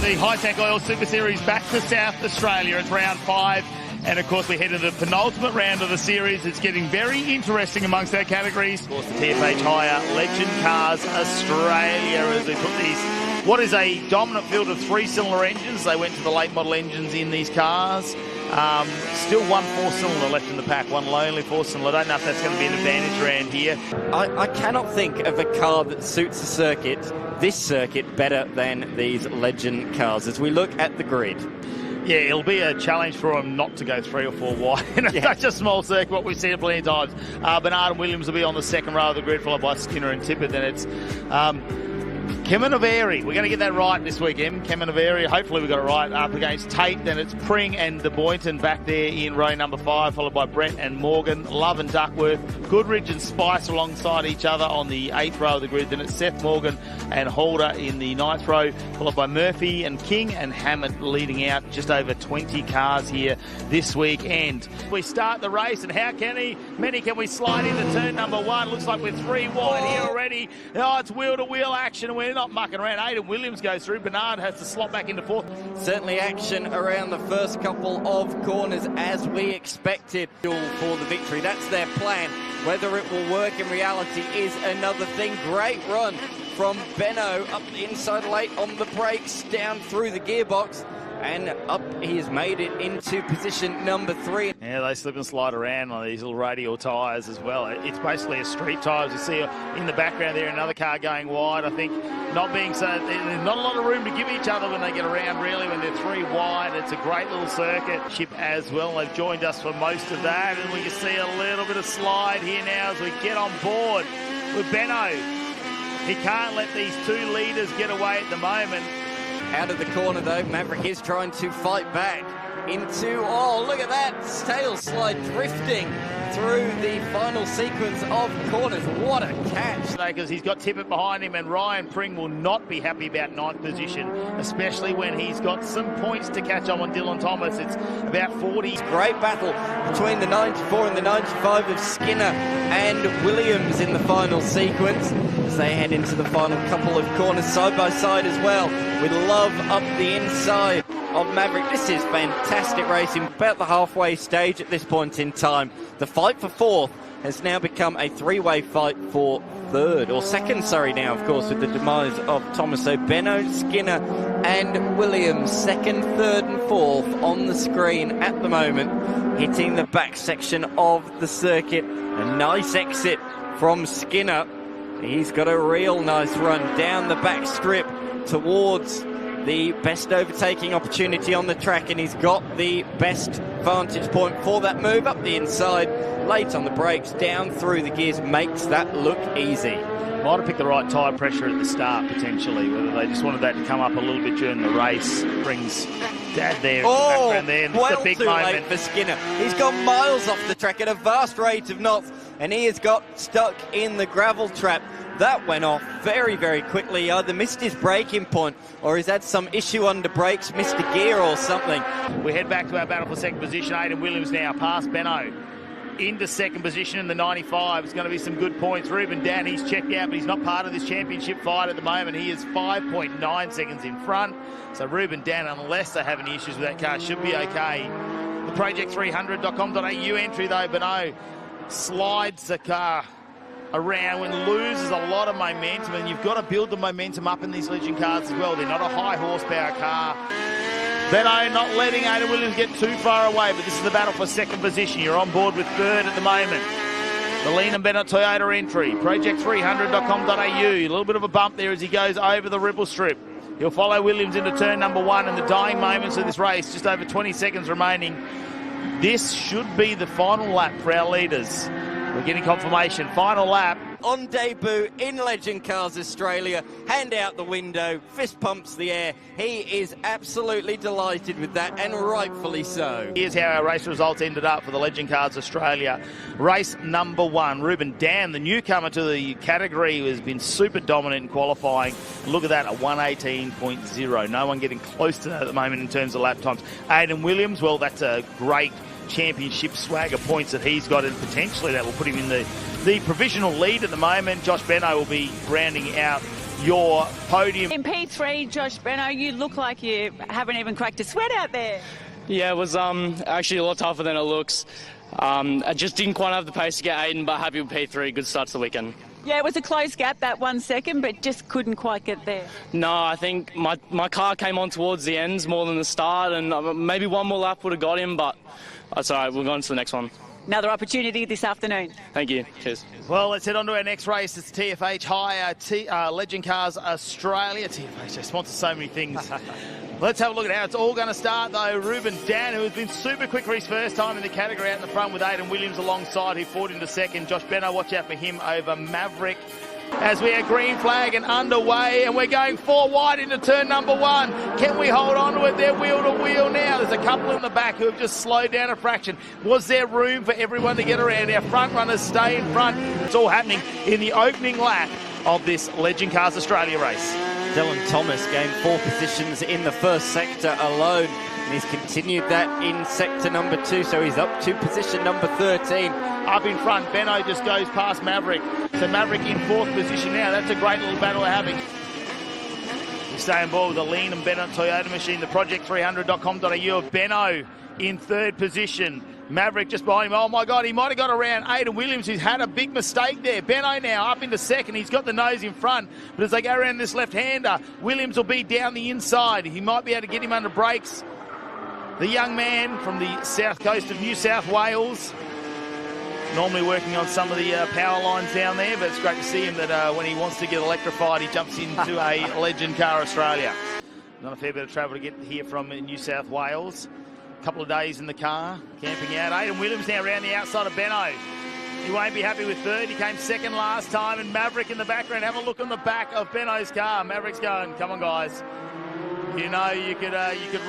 the High Tank Oil Super Series back to South Australia. It's round 5. And of course, we head to the penultimate round of the series. It's getting very interesting amongst our categories. Of course, the TFH Hire Legend Cars Australia as they put these, what is a dominant field of 3-cylinder engines. They went to the late model engines in these cars. Still one 4-cylinder left in the pack, one lonely 4-cylinder. I don't know if that's going to be an advantage around here. I cannot think of a car that suits the circuit, this circuit, better than these Legend cars. As we look at the grid, yeah, it'll be a challenge for them not to go 3 or 4 wide in such a small circuit, what we've seen plenty of times. Bernard and Williams will be on the second row of the grid, followed by Skinner and Tippett. Then it's Kemenaveri. We're going to get that right this week, Kemenaveri. Hopefully we got it right. Up against Tate. Then it's Pring and De Boynton back there in row number 5, followed by Brett and Morgan. Love and Duckworth. Goodridge and Spice alongside each other on the 8th row of the grid. Then it's Seth Morgan and Halder in the 9th row, followed by Murphy and King and Hammond leading out. Just over 20 cars here this weekend. We start the race, and how many can we slide into turn number 1? Looks like we're 3 wide here already. Oh, it's wheel-to-wheel action. We're not mucking around. Aiden Williams goes through. Bernard has to slot back into 4th. Certainly action around the first couple of corners as we expected for the victory. That's their plan. Whether it will work in reality is another thing. Great run from Benno up the inside late on the brakes, down through the gearbox, and up he has made it into position number 3. Yeah, they slip and slide around on these little radial tyres as well. It's basically a street tyre. As you see in the background there, another car going wide. I think not being so, there's not a lot of room to give each other when they get around, really, when they're 3 wide. It's a great little circuit. Chip as well. They've joined us for most of that, and we can see a little bit of slide here now as we get on board with Benno. He can't let these 2 leaders get away at the moment. Out of the corner though, Maverick is trying to fight back into, oh look at that, tail slide drifting through the final sequence of corners. What a catch. Because he's got Tippett behind him, and Ryan Pring will not be happy about 9th position, especially when he's got some points to catch on Dylan Thomas. It's about 40. Great battle between the 94 and the 95 of Skinner and Williams in the final sequence as they head into the final couple of corners side by side as well, with Love up the inside of Maverick. This is fantastic racing. About the halfway stage at this point in time. The fight for 4th has now become a 3-way fight for 3rd, or 2nd, sorry, now, of course, with the demise of Thomas. So Benno, Skinner and Williams, 2nd, 3rd and 4th on the screen at the moment, hitting the back section of the circuit. A nice exit from Skinner. He's got a real nice run down the back strip towards the best overtaking opportunity on the track, and he's got the best vantage point for that move up the inside, late on the brakes, down through the gears, makes that look easy. Might have picked the right tyre pressure at the start, potentially, whether they just wanted that to come up a little bit during the race. Brings Dad there, background there, and well, the big too moment. late for Skinner. He's got miles off the track at a vast rate of knots, and he has got stuck in the gravel trap. That went off very, very quickly. He either missed his braking point or he's had some issue under brakes, missed a gear or something. We head back to our battle for 2nd position. Aiden Williams now past Benno. Into 2nd position in the 95. It's going to be some good points. Ruben Dan, he's checked out, but he's not part of this championship fight at the moment. He is 5.9 seconds in front. So Ruben Dan, unless they have any issues with that car, should be okay. The project300.com.au entry though, Benno slides the car around when loses a lot of momentum, and you've got to build the momentum up in these Legend cars as well. They're not a high horsepower car. Benno not letting Aiden Williams get too far away, but this is the battle for 2nd position. You're on board with 3rd at the moment. The Lean and Bennett Toyota entry, project300.com.au. A little bit of a bump there as he goes over the ripple strip. He'll follow Williams into turn number 1 in the dying moments of this race, just over 20 seconds remaining. This should be the final lap for our leaders. We're getting confirmation. Final lap. On debut in Legend Cars Australia, hand out the window, fist pumps the air. He is absolutely delighted with that, and rightfully so. Here's how our race results ended up for the Legend Cars Australia. Race number 1, Ruben Dan, the newcomer to the category, who has been super dominant in qualifying. Look at that, a 118.0. No one getting close to that at the moment in terms of lap times. Aiden Williams, well, that's a great championship swagger points that he's got, and potentially that will put him in the provisional lead at the moment. Josh Benno will be rounding out your podium. In P3, Josh Benno, you look like you haven't even cracked a sweat out there. Yeah, it was actually a lot tougher than it looks. I just didn't quite have the pace to get Aiden, but happy with P3. Good start to the weekend. Yeah, it was a close gap, that 1 second, but just couldn't quite get there. No, I think my car came on towards the ends more than the start, and maybe one more lap would have got him, but that's all right. We'll go on to the next one. Another opportunity this afternoon. Thank you. Cheers. Well, let's head on to our next race. It's TFH Hire Legend Cars Australia. TFH, they sponsor so many things. Let's have a look at how it's all going to start, though. Ruben Dan, who has been super quick for his first time in the category, out in the front with Aiden Williams alongside, who fought into second. Josh Benno, watch out for him over Maverick. As we are green flag and underway, and we're going 4 wide into turn number 1. Can we hold on to it? They're wheel to wheel now. There's a couple in the back who have just slowed down a fraction. Was there room for everyone to get around? Our front runners stay in front. It's all happening in the opening lap of this Legend Cars Australia race. Dylan Thomas gained 4 positions in the first sector alone, and he's continued that in sector number 2, so he's up to position number 13. Up in front, Benno just goes past Maverick. So Maverick in 4th position now. That's a great little battle we're having. We stay on board with the Lean and Bennett Toyota machine, the project300.com.au of Benno in 3rd position. Maverick just behind him. Oh my God, he might have got around Aiden Williams, who's had a big mistake there. Benno now up into 2nd. He's got the nose in front, but as they go around this left-hander, Williams will be down the inside. He might be able to get him under brakes. The young man from the south coast of New South Wales, normally working on some of the power lines down there, but it's great to see him that when he wants to get electrified, he jumps into a Legend Car Australia. Not a fair bit of travel to get here from New South Wales. A couple of days in the car, camping out. Aiden Williams now around the outside of Benno. He won't be happy with 3rd. He came 2nd last time, and Maverick in the background. Have a look on the back of Benno's car. Maverick's going, come on, guys. You know, you could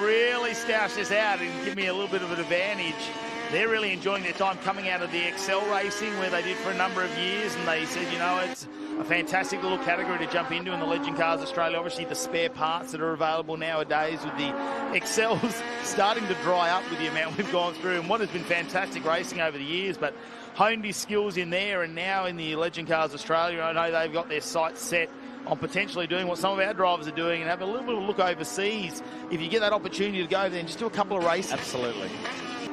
really stoush this out and give me a little bit of an advantage. They're really enjoying their time coming out of the Excel racing, where they did for a number of years, and they said, you know, it's a fantastic little category to jump into in the Legend Cars Australia. Obviously, the spare parts that are available nowadays with the Excels starting to dry up with the amount we've gone through, and what has been fantastic racing over the years, but honed his skills in there, and now in the Legend Cars Australia, I know they've got their sights set on potentially doing what some of our drivers are doing and have a little bit of a look overseas. If you get that opportunity to go there and just do a couple of races. Absolutely.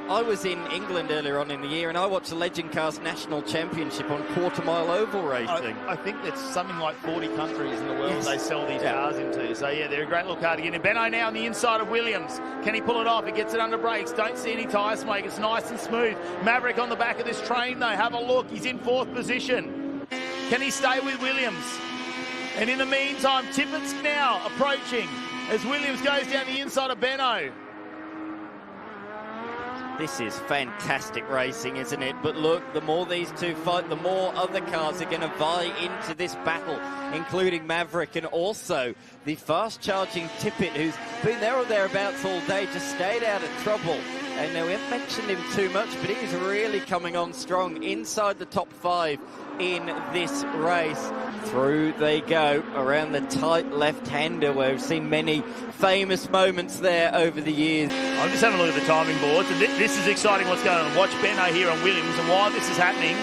I was in England earlier on in the year, and I watched the Legend Cars National Championship on quarter-mile oval racing. I think there's something like 40 countries in the world they sell these cars into. So, yeah, they're a great little car to get in. Benno now on the inside of Williams. Can he pull it off? He gets it under brakes. Don't see any tyre smoke. It's nice and smooth. Maverick on the back of this train, though. Have a look. He's in 4th position. Can he stay with Williams? And in the meantime, Tippett's now approaching as Williams goes down the inside of Benno. This is fantastic racing, isn't it? But look, the more these two fight, the more other cars are going to vie into this battle, including Maverick and also the fast-charging Tippett, who's been there or thereabouts all day, just stayed out of trouble. And we haven't mentioned him too much, but he's really coming on strong inside the top 5 in this race. Through they go around the tight left-hander, where we've seen many famous moments there over the years. I'm just having a look at the timing boards, and this is exciting what's going on. Watch Benno here on Williams, and while this is happening,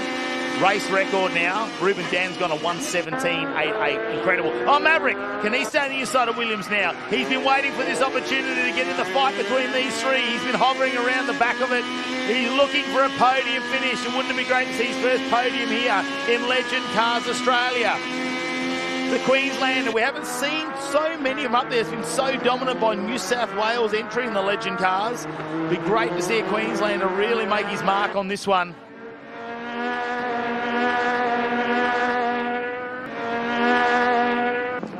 race record now, Ruben Dan's gone a 1:17.88. Incredible. Oh, Maverick, can he stay on the inside of Williams now? He's been waiting for this opportunity to get in the fight between these three. He's been hovering around the back of it. He's looking for a podium finish, and wouldn't it be great to see his first podium here in Legend Cars Australia? The Queenslander, we haven't seen so many of them up there. It's been so dominant by New South Wales entry in the Legend Cars. It'd be great to see a Queenslander really make his mark on this one.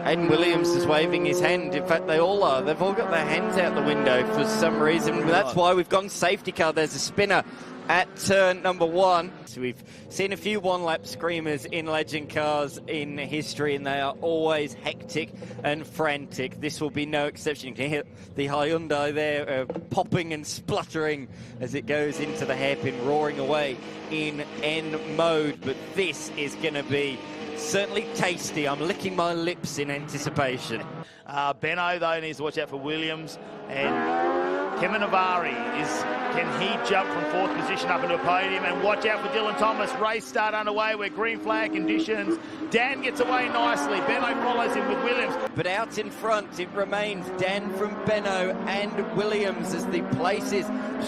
Aiden Williams is waving his hand. In fact, they all are. They've all got their hands out the window for some reason. That's why we've gone safety car. There's a spinner at turn number 1. So we've seen a few one-lap screamers in Legend Cars in history, and they are always hectic and frantic. This will be no exception. You can hear the Hyundai there popping and spluttering as it goes into the hairpin, roaring away in N mode. But this is going to be certainly tasty. I'm licking my lips in anticipation. Benno, though, needs to watch out for Williams. And Kevin Avari can he jump from 4th position up into a podium? And watch out for Dylan Thomas. Race start underway. We're green flag conditions. Dan gets away nicely. Benno follows him with Williams. But out in front, it remains Dan from Benno and Williams as the places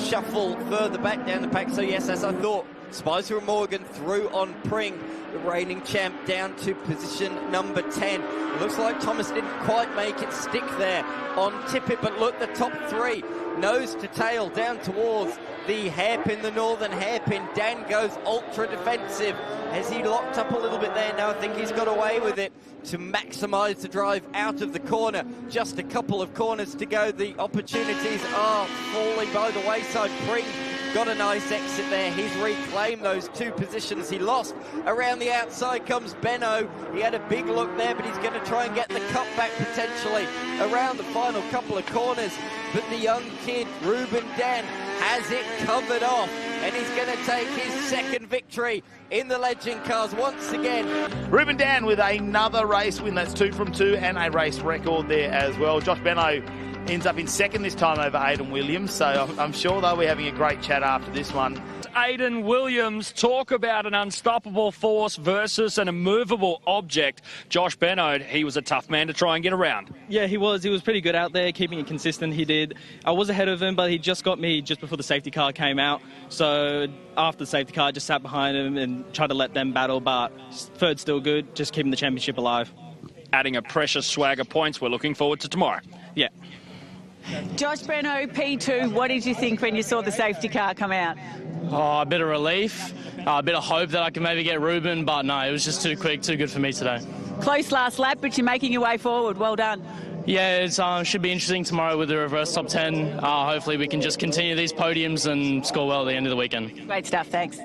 shuffle further back down the pack. So yes, as I thought, Spicer and Morgan through on Pring, the reigning champ, down to position number 10. It looks like Thomas didn't quite make it stick there on Tippett, but look, the top 3, nose to tail, down towards the hairpin, the northern hairpin. Dan goes ultra defensive. Has he locked up a little bit there? No, I think he's got away with it to maximise the drive out of the corner. Just a couple of corners to go. The opportunities are falling by the wayside. Pring got a nice exit there. He's reclaimed those 2 positions he lost. Around the outside comes Benno. He had a big look there, but he's going to try and get the cut back potentially around the final couple of corners. But the young kid, Ruben Dan, has it covered off, and he's going to take his 2nd victory in the Legend Cars once again. Ruben Dan with another race win. That's 2 from 2 and a race record there as well. Josh Benno ends up in 2nd this time over Aidan Williams, so I'm sure they'll be having a great chat after this one. Aidan Williams, talk about an unstoppable force versus an immovable object. Josh Benno, he was a tough man to try and get around. Yeah, he was. He was pretty good out there, keeping it consistent. He did. I was ahead of him, but he just got me just before the safety car came out. So after the safety car, I just sat behind him and tried to let them battle, but 3rd still good, just keeping the championship alive. Adding a precious swag of points. We're looking forward to tomorrow. Yeah. Josh Benno, P2, what did you think when you saw the safety car come out? Oh, a bit of relief, a bit of hope that I can maybe get Ruben, but no, it was just too quick, too good for me today. Close last lap, but you're making your way forward. Well done. Yeah, it should be interesting tomorrow with the reverse top 10. Hopefully we can just continue these podiums and score well at the end of the weekend. Great stuff, thanks.